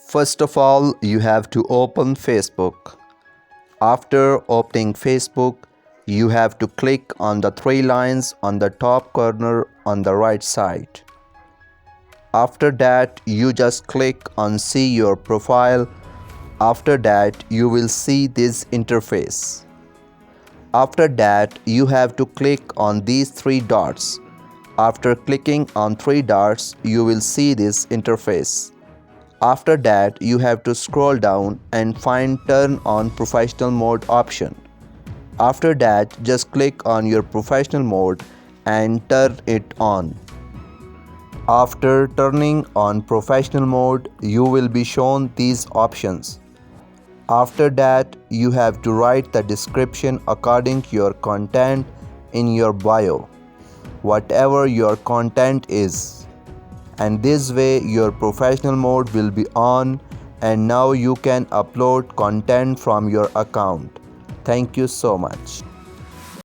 First of all, you have to open Facebook. After opening Facebook, you have to click on the three lines on the top corner on the right side. After that, you just click on see your profile. After that, you will see this interface. After that, you have to click on these three dots. After clicking on three dots, you will see this interface. After that, you have to scroll down and find turn on professional mode option. After that, just click on your professional mode and turn it on. After turning on professional mode, you will be shown these options. After that, you have to write the description according to your content in your bio, whatever your content is. And this way your professional mode will be on, and now you can upload content from your account. Thank you so much.